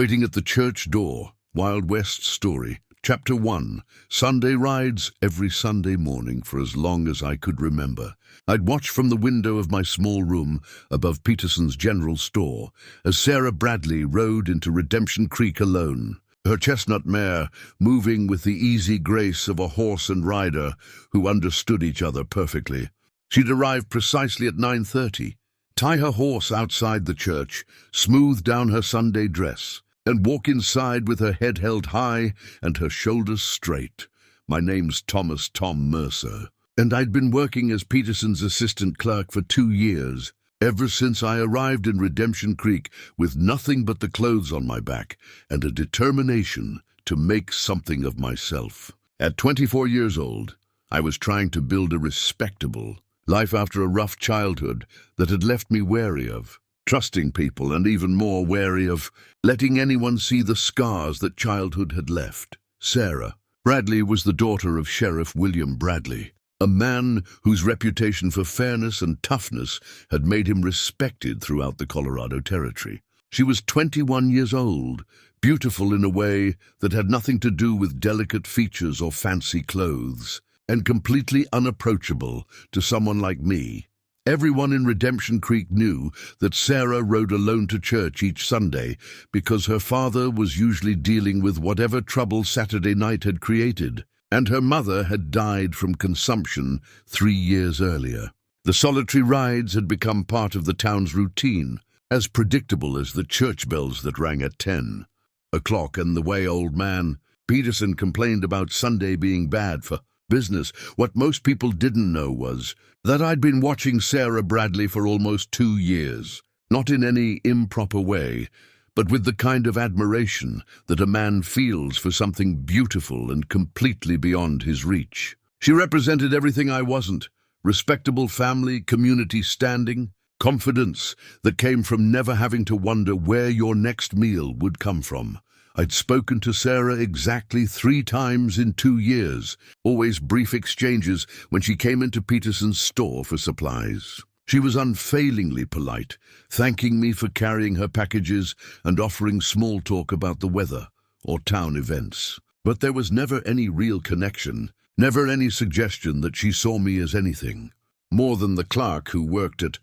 Waiting at the church door, Wild West story. Chapter 1. Sunday rides every Sunday morning for as long as I could remember. I'd watch from the window of my small room above Peterson's general store as Sarah Bradley rode into Redemption Creek alone, her chestnut mare moving with the easy grace of a horse and rider who understood each other perfectly. She'd arrive precisely at 9:30, tie her horse outside the church, smooth down her Sunday dress, and walk inside with her head held high and her shoulders straight. My name's Thomas Tom Mercer, and I'd been working as Peterson's assistant clerk for 2 years, ever since I arrived in Redemption Creek with nothing but the clothes on my back and a determination to make something of myself. At 24 years old, I was trying to build a respectable life after a rough childhood that had left me wary of trusting people and even more wary of letting anyone see the scars that childhood had left. Sarah Bradley was the daughter of Sheriff William Bradley, a man whose reputation for fairness and toughness had made him respected throughout the Colorado Territory. She was 21 years old, beautiful in a way that had nothing to do with delicate features or fancy clothes, and completely unapproachable to someone like me. Everyone in Redemption Creek knew that Sarah rode alone to church each Sunday because her father was usually dealing with whatever trouble Saturday night had created, and her mother had died from consumption 3 years earlier. The solitary rides had become part of the town's routine, as predictable as the church bells that rang at 10 o'clock and the way old man Peterson complained about Sunday being bad for business. What most people didn't know was that I'd been watching Sarah Bradley for almost 2 years, not in any improper way, but with the kind of admiration that a man feels for something beautiful and completely beyond his reach. She represented everything I wasn't: respectable family, community standing, confidence that came from never having to wonder where your next meal would come from. I'd spoken to Sarah exactly 3 times in 2 years, always brief exchanges when she came into Peterson's store for supplies. She was unfailingly polite, thanking me for carrying her packages and offering small talk about the weather or town events. But there was never any real connection, never any suggestion that she saw me as anything more than the clerk who worked at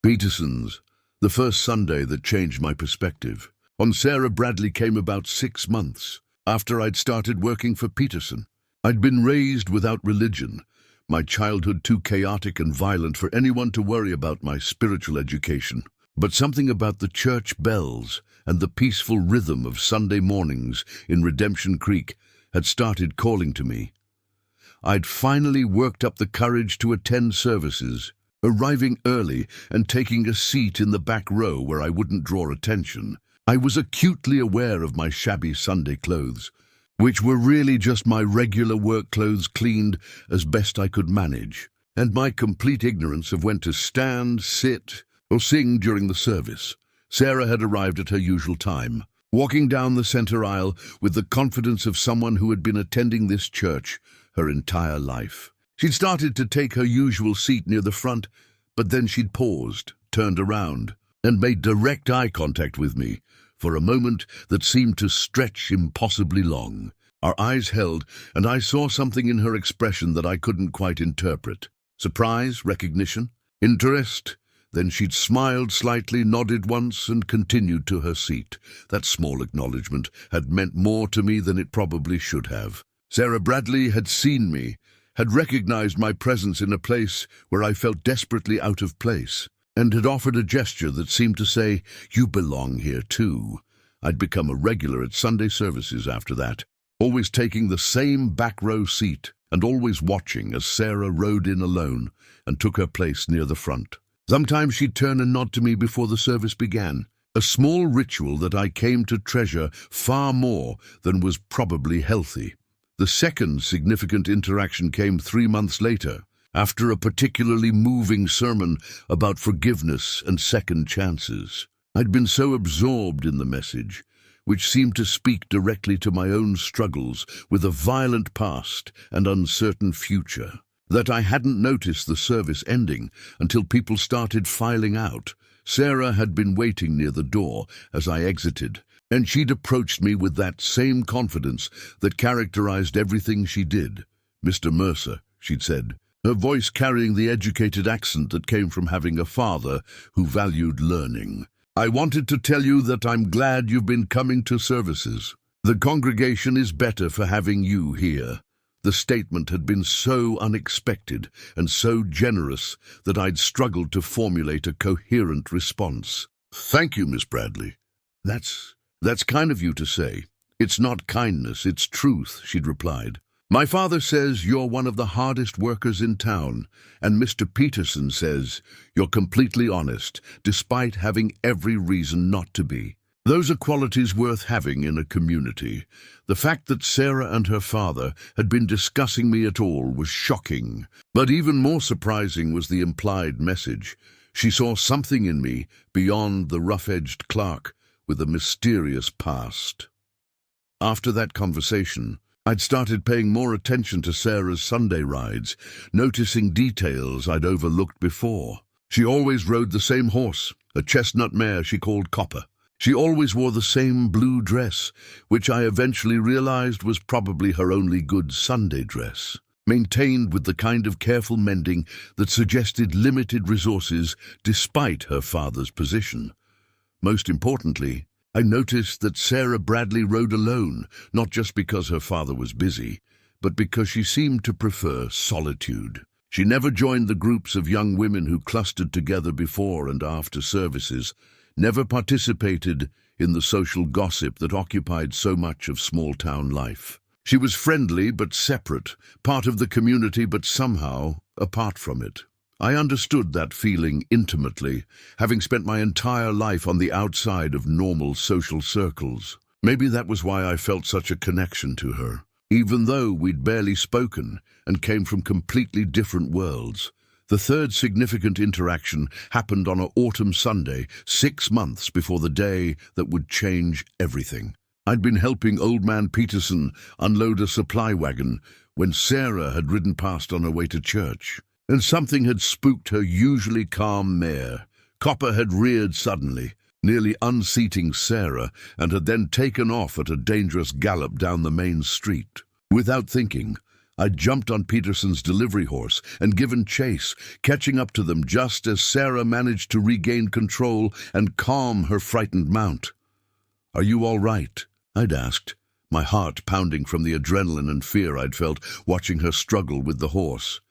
Peterson's. The first Sunday that changed my perspective on Sarah Bradley came about 6 months after I'd started working for Peterson. I'd been raised without religion, my childhood too chaotic and violent for anyone to worry about my spiritual education. But something about the church bells and the peaceful rhythm of Sunday mornings in Redemption Creek had started calling to me. I'd finally worked up the courage to attend services, arriving early and taking a seat in the back row where I wouldn't draw attention. I was acutely aware of my shabby Sunday clothes, which were really just my regular work clothes cleaned as best I could manage, and my complete ignorance of when to stand, sit, or sing during the service. Sarah had arrived at her usual time, walking down the center aisle with the confidence of someone who had been attending this church her entire life. She'd started to take her usual seat near the front, but then she'd paused, turned around, and made direct eye contact with me for a moment that seemed to stretch impossibly long. Our eyes held, and I saw something in her expression that I couldn't quite interpret. Surprise, recognition, interest. Then she'd smiled slightly, nodded once, and continued to her seat. That small acknowledgement had meant more to me than it probably should have. Sarah Bradley had seen me, had recognized my presence in a place where I felt desperately out of place, and had offered a gesture that seemed to say, "You belong here too." I'd become a regular at Sunday services after that, always taking the same back row seat and always watching as Sarah rode in alone and took her place near the front. Sometimes she'd turn and nod to me before the service began, a small ritual that I came to treasure far more than was probably healthy. The second significant interaction came 3 months later, after a particularly moving sermon about forgiveness and second chances. I'd been so absorbed in the message, which seemed to speak directly to my own struggles with a violent past and uncertain future, that I hadn't noticed the service ending until people started filing out. Sarah had been waiting near the door as I exited, And she'd approached me with that same confidence that characterized everything she did. "Mr. Mercer," she'd said, her voice carrying the educated accent that came from having a father who valued learning. "I wanted to tell you that I'm glad you've been coming to services. The congregation is better for having you here." The statement had been so unexpected and so generous that I'd struggled to formulate a coherent response. "Thank you, Miss Bradley. That's kind of you to say. It's not kindness, it's truth," she'd replied. "My father says you're one of the hardest workers in town, and Mr. Peterson says you're completely honest, despite having every reason not to be. Those are qualities worth having in a community." The fact that Sarah and her father had been discussing me at all was shocking, but even more surprising was the implied message. She saw something in me beyond the rough-edged clerk with a mysterious past. After that conversation, I'd started paying more attention to Sarah's Sunday rides, noticing details I'd overlooked before. She always rode the same horse, a chestnut mare she called Copper. She always wore the same blue dress, which I eventually realized was probably her only good Sunday dress, maintained with the kind of careful mending that suggested limited resources despite her father's position. Most importantly, I noticed that Sarah Bradley rode alone, not just because her father was busy, but because she seemed to prefer solitude. She never joined the groups of young women who clustered together before and after services, never participated in the social gossip that occupied so much of small-town life. She was friendly but separate, part of the community but somehow apart from it. I understood that feeling intimately, having spent my entire life on the outside of normal social circles. Maybe that was why I felt such a connection to her, even though we'd barely spoken and came from completely different worlds. The third significant interaction happened on an autumn Sunday, 6 months before the day that would change everything. I'd been helping Old Man Peterson unload a supply wagon when Sarah had ridden past on her way to church. And something had spooked her usually calm mare. Copper had reared suddenly, nearly unseating Sarah, and had then taken off at a dangerous gallop down the main street. Without thinking, I jumped on Peterson's delivery horse and given chase, catching up to them just as Sarah managed to regain control and calm her frightened mount. "Are you all right?" I'd asked, my heart pounding from the adrenaline and fear I'd felt watching her struggle with the horse.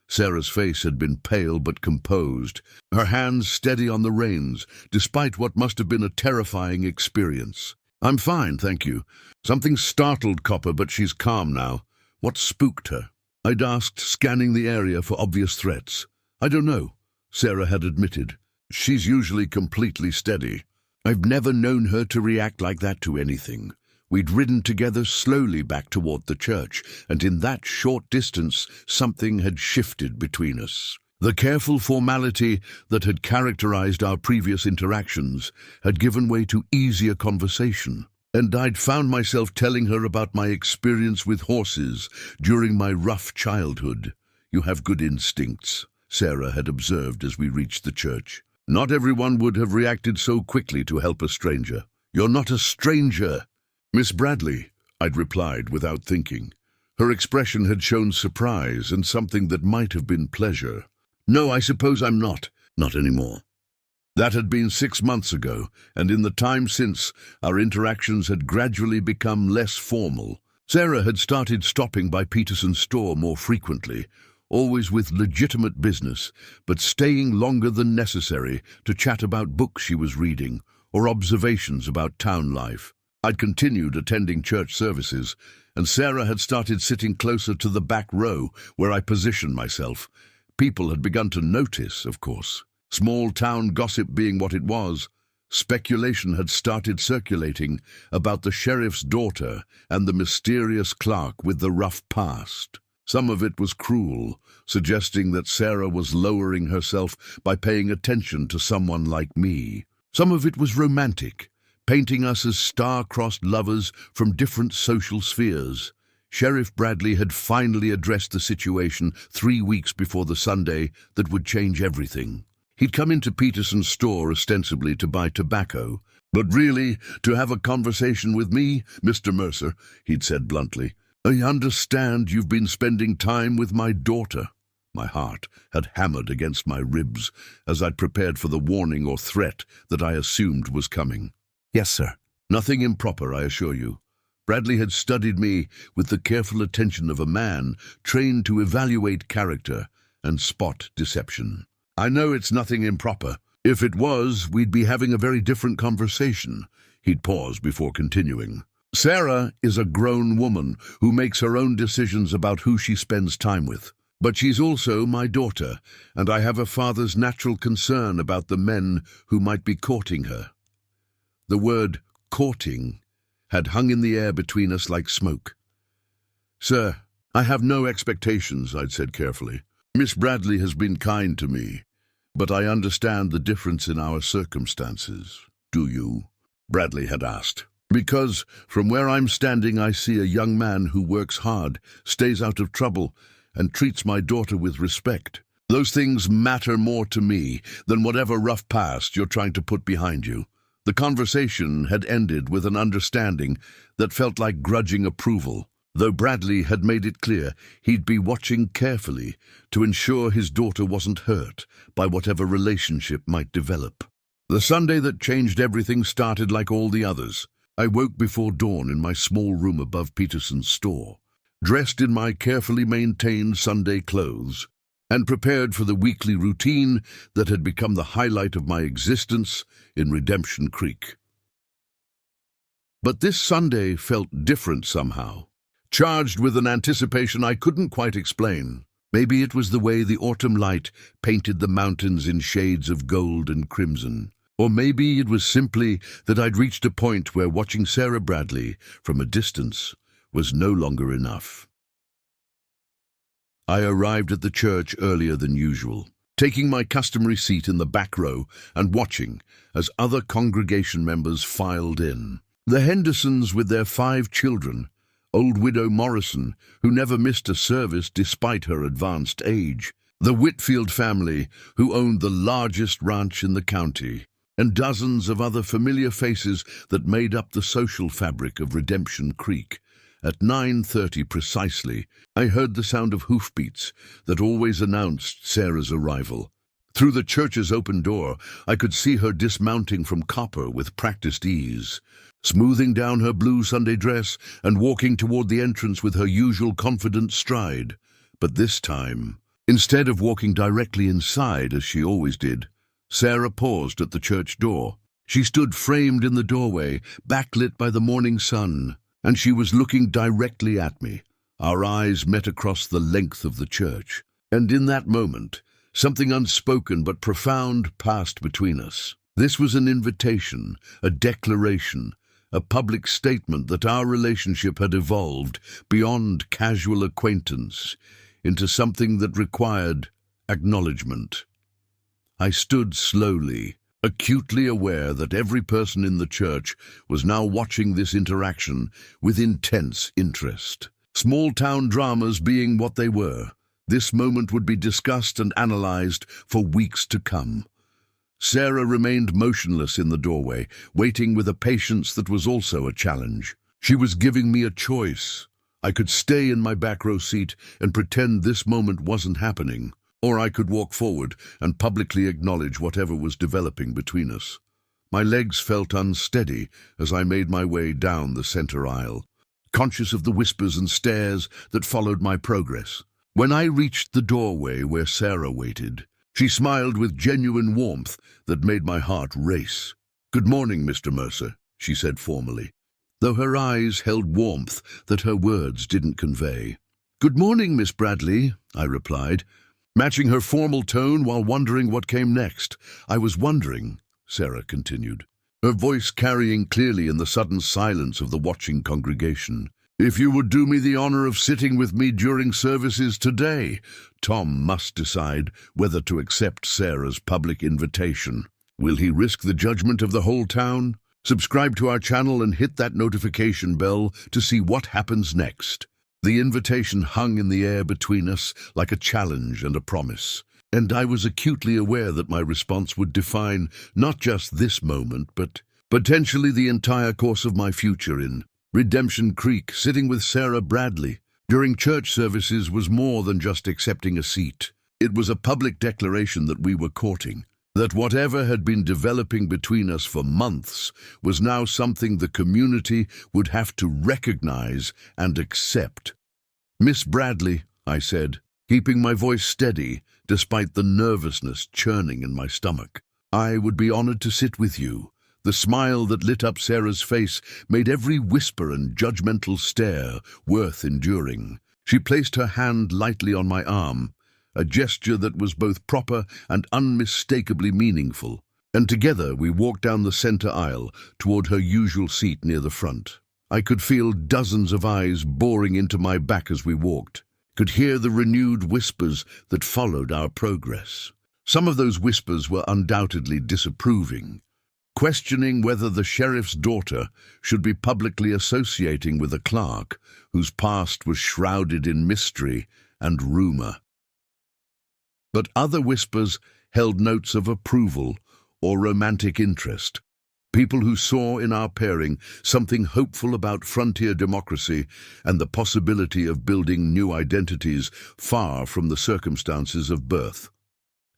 Sarah's face had been pale but composed, her hands steady on the reins, despite what must have been a terrifying experience. "I'm fine, thank you. Something startled Copper, but she's calm now. What spooked her?" I'd asked, scanning the area for obvious threats. "I don't know," Sarah had admitted. "She's usually completely steady. I've never known her to react like that to anything." We'd ridden together slowly back toward the church, and in that short distance something had shifted between us. The careful formality that had characterized our previous interactions had given way to easier conversation, and I'd found myself telling her about my experience with horses during my rough childhood. "You have good instincts," Sarah had observed as we reached the church. "Not everyone would have reacted so quickly to help a stranger." "You're not a stranger." "Miss Bradley," I'd replied without thinking. Her expression had shown surprise and something that might have been pleasure. "No, I suppose I'm not. Not anymore." That had been 6 months ago, and in the time since, our interactions had gradually become less formal. Sarah had started stopping by Peterson's store more frequently, always with legitimate business, but staying longer than necessary to chat about books she was reading or observations about town life. I'd continued attending church services, and Sarah had started sitting closer to the back row where I positioned myself. People had begun to notice, of course. Small town gossip being what it was, speculation had started circulating about the sheriff's daughter and the mysterious clerk with the rough past. Some of it was cruel, suggesting that Sarah was lowering herself by paying attention to someone like me. Some of it was romantic, painting us as star-crossed lovers from different social spheres. Sheriff Bradley had finally addressed the situation 3 weeks before the Sunday that would change everything. He'd come into Peterson's store ostensibly to buy tobacco, But really, to have a conversation with me, Mr. Mercer, he'd said bluntly, I understand you've been spending time with my daughter. My heart had hammered against my ribs as I'd prepared for the warning or threat that I assumed was coming. Yes, sir. Nothing improper, I assure you. Bradley had studied me with the careful attention of a man trained to evaluate character and spot deception. I know it's nothing improper. If it was, we'd be having a very different conversation. He'd pause before continuing. Sarah is a grown woman who makes her own decisions about who she spends time with. But she's also my daughter, and I have a father's natural concern about the men who might be courting her. The word courting had hung in the air between us like smoke. Sir, I have no expectations, I'd said carefully. Miss Bradley has been kind to me, but I understand the difference in our circumstances. Do you? Bradley had asked. Because from where I'm standing I see a young man who works hard, stays out of trouble, and treats my daughter with respect. Those things matter more to me than whatever rough past you're trying to put behind you. The conversation had ended with an understanding that felt like grudging approval, though Bradley had made it clear he'd be watching carefully to ensure his daughter wasn't hurt by whatever relationship might develop. The Sunday that changed everything started like all the others. I woke before dawn in my small room above Peterson's store, dressed in my carefully maintained Sunday clothes, and prepared for the weekly routine that had become the highlight of my existence in Redemption Creek. But this Sunday felt different somehow, charged with an anticipation I couldn't quite explain. Maybe it was the way the autumn light painted the mountains in shades of gold and crimson. Or maybe it was simply that I'd reached a point where watching Sarah Bradley from a distance was no longer enough. I arrived at the church earlier than usual, taking my customary seat in the back row and watching as other congregation members filed in. The Hendersons with their 5 children, old widow Morrison, who never missed a service despite her advanced age, the Whitfield family, who owned the largest ranch in the county, and dozens of other familiar faces that made up the social fabric of Redemption Creek. At 9:30 precisely, I heard the sound of hoofbeats that always announced Sarah's arrival. Through the church's open door, I could see her dismounting from copper with practiced ease, smoothing down her blue Sunday dress and walking toward the entrance with her usual confident stride. But this time, instead of walking directly inside as she always did, Sarah paused at the church door. She stood framed in the doorway, backlit by the morning sun, and she was looking directly at me. Our eyes met across the length of the church, and in that moment, something unspoken but profound passed between us. This was an invitation, a declaration, a public statement that our relationship had evolved beyond casual acquaintance into something that required acknowledgement. I stood slowly, acutely aware that every person in the church was now watching this interaction with intense interest. Small-town dramas being what they were, this moment would be discussed and analyzed for weeks to come. Sarah remained motionless in the doorway, waiting with a patience that was also a challenge. She was giving me a choice. I could stay in my back row seat and pretend this moment wasn't happening, or I could walk forward and publicly acknowledge whatever was developing between us. My legs felt unsteady as I made my way down the center aisle, conscious of the whispers and stares that followed my progress. When I reached the doorway where Sarah waited, she smiled with genuine warmth that made my heart race. "Good morning, Mr. Mercer," she said formally, though her eyes held warmth that her words didn't convey. "Good morning, Miss Bradley," I replied, matching her formal tone while wondering what came next. "I was wondering," Sarah continued, her voice carrying clearly in the sudden silence of the watching congregation, "if you would do me the honor of sitting with me during services today." Tom must decide whether to accept Sarah's public invitation. Will he risk the judgment of the whole town? Subscribe to our channel and hit that notification bell to see what happens next. The invitation hung in the air between us like a challenge and a promise, and I was acutely aware that my response would define not just this moment, but Potentially the entire course of my future in Redemption Creek, sitting with Sarah Bradley during church services was more than just accepting a seat. It was a public declaration that we were courting, that whatever had been developing between us for months was now something the community would have to recognize and accept. "Miss Bradley," I said, keeping my voice steady despite the nervousness churning in my stomach, "I would be honored to sit with you." The smile that lit up Sarah's face made every whisper and judgmental stare worth enduring. She placed her hand lightly on my arm, a gesture that was both proper and unmistakably meaningful, and together we walked down the center aisle toward her usual seat near the front. I could feel dozens of eyes boring into my back as we walked, could hear the renewed whispers that followed our progress. Some of those whispers were undoubtedly disapproving, questioning whether the sheriff's daughter should be publicly associating with a clerk whose past was shrouded in mystery and rumor. But other whispers held notes of approval or romantic interest, people who saw in our pairing something hopeful about frontier democracy and the possibility of building new identities far from the circumstances of birth.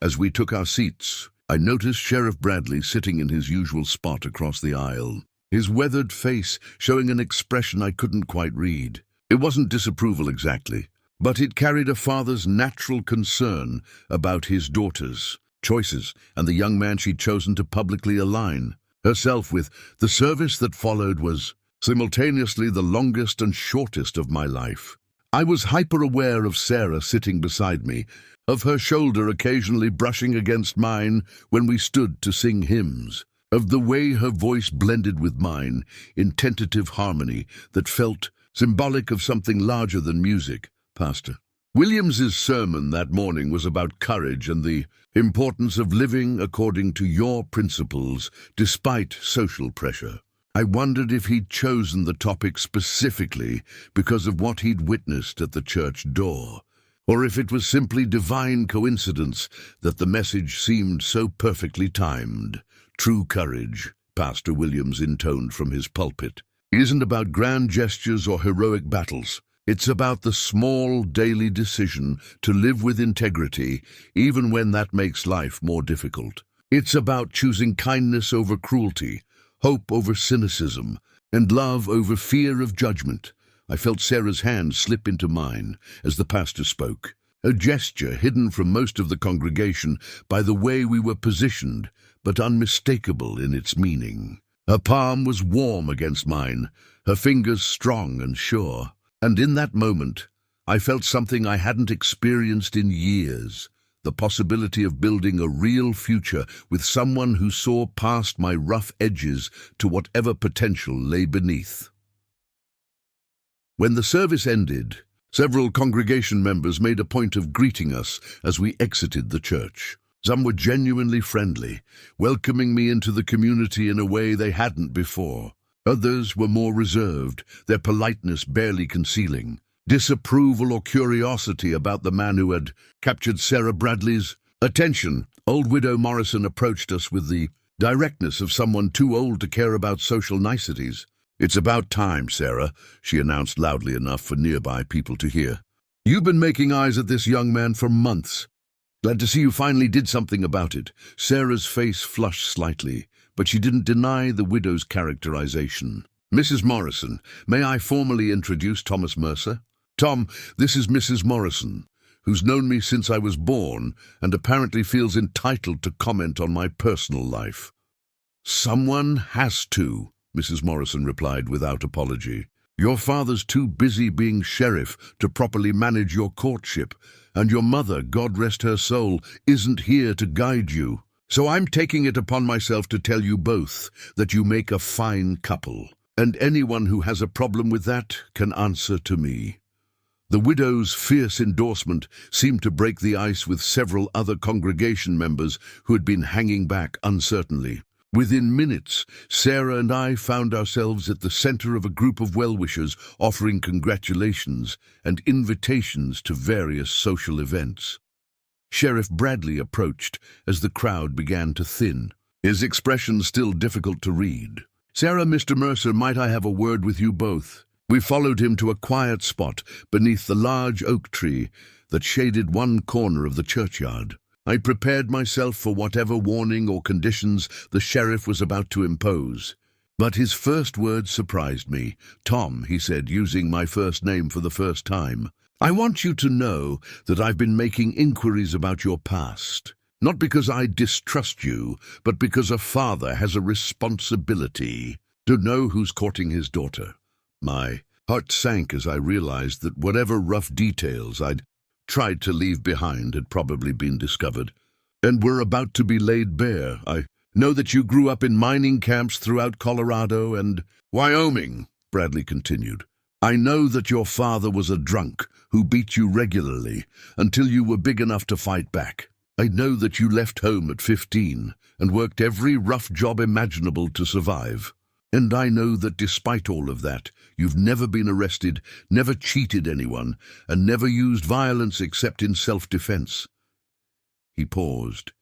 As we took our seats, I noticed Sheriff Bradley sitting in his usual spot across the aisle, his weathered face showing an expression I couldn't quite read. It wasn't disapproval exactly, but it carried a father's natural concern about his daughter's choices and the young man she'd chosen to publicly align herself with. The service that followed was simultaneously the longest and shortest of my life. I was hyper-aware of Sarah sitting beside me, of her shoulder occasionally brushing against mine when we stood to sing hymns, of the way her voice blended with mine in tentative harmony that felt symbolic of something larger than music. Pastor Williams's sermon that morning was about courage and the importance of living according to your principles despite social pressure. I wondered if he'd chosen the topic specifically because of what he'd witnessed at the church door, or if it was simply divine coincidence that the message seemed so perfectly timed. True courage, Pastor Williams intoned from his pulpit, isn't about grand gestures or heroic battles. It's about the small daily decision to live with integrity, even when that makes life more difficult. It's about choosing kindness over cruelty, hope over cynicism, and love over fear of judgment. I felt Sarah's hand slip into mine as the pastor spoke, a gesture hidden from most of the congregation by the way we were positioned, but unmistakable in its meaning. Her palm was warm against mine, her fingers strong and sure, and in that moment, I felt something I hadn't experienced in years, the possibility of building a real future with someone who saw past my rough edges to whatever potential lay beneath. When the service ended, several congregation members made a point of greeting us as we exited the church. Some were genuinely friendly, welcoming me into the community in a way they hadn't before. Others were more reserved, their politeness barely concealing disapproval or curiosity about the man who had captured Sarah Bradley's attention. Old Widow Morrison approached us with the directness of someone too old to care about social niceties. "It's about time, Sarah," she announced loudly enough for nearby people to hear. "You've been making eyes at this young man for months. Glad to see you finally did something about it." Sarah's face flushed slightly, but she didn't deny the widow's characterization. "Mrs. Morrison, may I formally introduce Thomas Mercer? Tom, this is Mrs. Morrison, who's known me since I was born and apparently feels entitled to comment on my personal life." "Someone has to," Mrs. Morrison replied without apology. "Your father's too busy being sheriff to properly manage your courtship, and your mother, God rest her soul, isn't here to guide you. So I'm taking it upon myself to tell you both that you make a fine couple, and anyone who has a problem with that can answer to me." The widow's fierce endorsement seemed to break the ice with several other congregation members who had been hanging back uncertainly. Within minutes, Sarah and I found ourselves at the center of a group of well-wishers offering congratulations and invitations to various social events. Sheriff Bradley approached as the crowd began to thin. his expression still difficult to read. "Sarah, Mr. Mercer, might I have a word with you both?" We followed him to a quiet spot beneath the large oak tree that shaded one corner of the churchyard. I prepared myself for whatever warning or conditions the sheriff was about to impose. But his first words surprised me. "Tom," he said, using my first name for the first time, "I want you to know that I've been making inquiries about your past. Not because I distrust you, but because a father has a responsibility to know who's courting his daughter." My heart sank as I realized that whatever rough details I'd tried to leave behind had probably been discovered, and were about to be laid bare. "I know that you grew up in mining camps throughout Colorado and Wyoming," Bradley continued. "I know that your father was a drunk who beat you regularly until you were big enough to fight back. I know that you left home at 15 and worked every rough job imaginable to survive. And I know that despite all of that, you've never been arrested, never cheated anyone, and never used violence except in self-defense." He paused,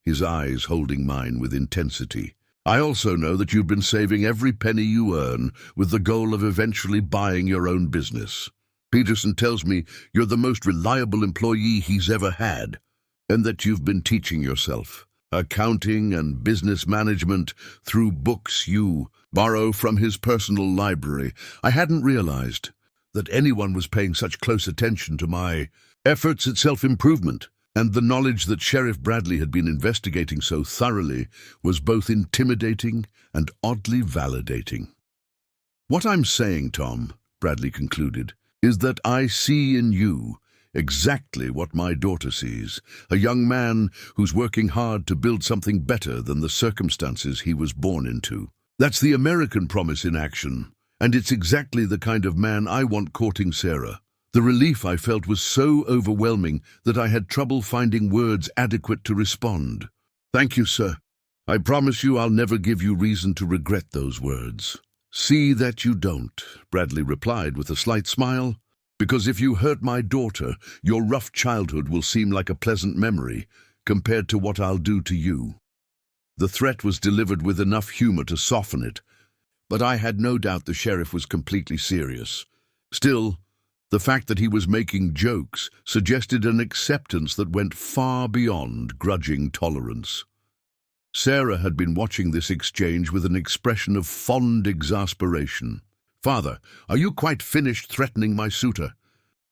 his eyes holding mine with intensity. "I also know that you've been saving every penny you earn with the goal of eventually buying your own business. Peterson tells me you're the most reliable employee he's ever had, and that you've been teaching yourself accounting and business management through books you borrow from his personal library. I hadn't realized that anyone was paying such close attention to my efforts at self-improvement, and the knowledge that Sheriff Bradley had been investigating so thoroughly was both intimidating and oddly validating. "What I'm saying, Tom," Bradley concluded, "is that I see in you exactly what my daughter sees, a young man who's working hard to build something better than the circumstances he was born into. That's the American promise in action, and it's exactly the kind of man I want courting Sarah." The relief I felt was so overwhelming that I had trouble finding words adequate to respond. "Thank you, sir. I promise you I'll never give you reason to regret those words." "See that you don't," Bradley replied with a slight smile. "Because if you hurt my daughter, your rough childhood will seem like a pleasant memory compared to what I'll do to you." The threat was delivered with enough humor to soften it, but I had no doubt the sheriff was completely serious. Still, the fact that he was making jokes suggested an acceptance that went far beyond grudging tolerance. Sarah had been watching this exchange with an expression of fond exasperation. "Father, are you quite finished threatening my suitor?"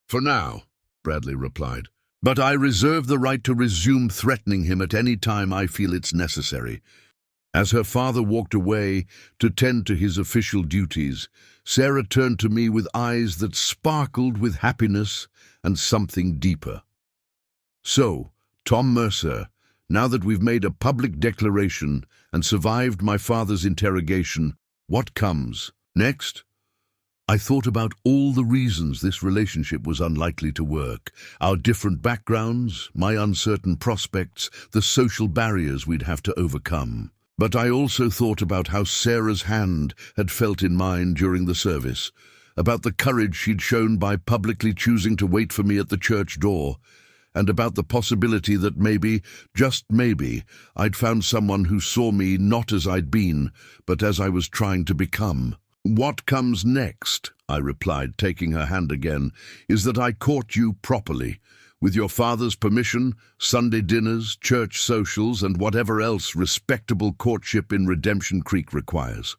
"For now," Bradley replied. "But I reserve the right to resume threatening him at any time I feel it's necessary." As her father walked away to tend to his official duties, Sarah turned to me with eyes that sparkled with happiness and something deeper. "So, Tom Mercer, now that we've made a public declaration and survived my father's interrogation, what comes next?" I thought about all the reasons this relationship was unlikely to work, our different backgrounds, my uncertain prospects, the social barriers we'd have to overcome. But I also thought about how Sarah's hand had felt in mine during the service, about the courage she'd shown by publicly choosing to wait for me at the church door, and about the possibility that maybe, just maybe, I'd found someone who saw me not as I'd been, but as I was trying to become. "What comes next," I replied, taking her hand again, "is that I court you properly, with your father's permission, Sunday dinners, church socials, and whatever else respectable courtship in Redemption Creek requires."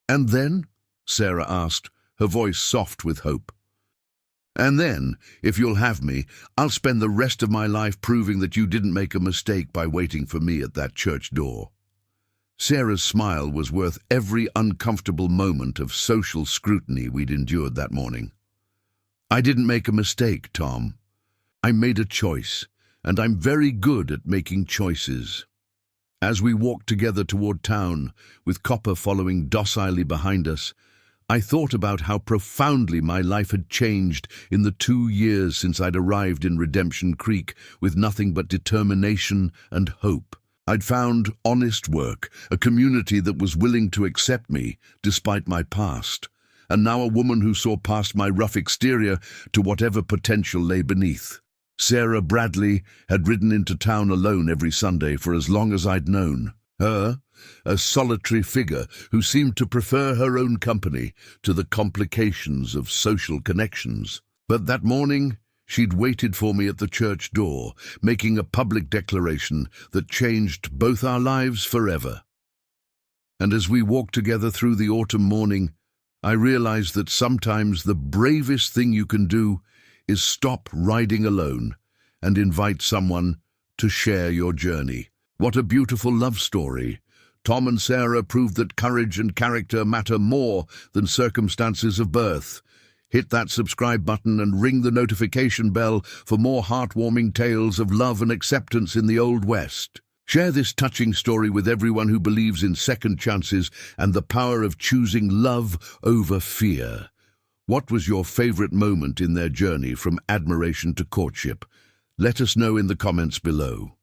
"And then?" Sarah asked, her voice soft with hope. "And then, if you'll have me, I'll spend the rest of my life proving that you didn't make a mistake by waiting for me at that church door." Sarah's smile was worth every uncomfortable moment of social scrutiny we'd endured that morning. "I didn't make a mistake, Tom. I made a choice, and I'm very good at making choices." As we walked together toward town, with Copper following docilely behind us, I thought about how profoundly my life had changed in the 2 years since I'd arrived in Redemption Creek with nothing but determination and hope. I'd found honest work, a community that was willing to accept me despite my past, and now a woman who saw past my rough exterior to whatever potential lay beneath. Sarah Bradley had ridden into town alone every Sunday for as long as I'd known her, a solitary figure who seemed to prefer her own company to the complications of social connections. But that morning, she'd waited for me at the church door, making a public declaration that changed both our lives forever. And as we walked together through the autumn morning, I realized that sometimes the bravest thing you can do is stop riding alone and invite someone to share your journey. What a beautiful love story. Tom and Sarah proved that courage and character matter more than circumstances of birth. Hit that subscribe button and ring the notification bell for more heartwarming tales of love and acceptance in the Old West. Share this touching story with everyone who believes in second chances and the power of choosing love over fear. What was your favorite moment in their journey from admiration to courtship? Let us know in the comments below.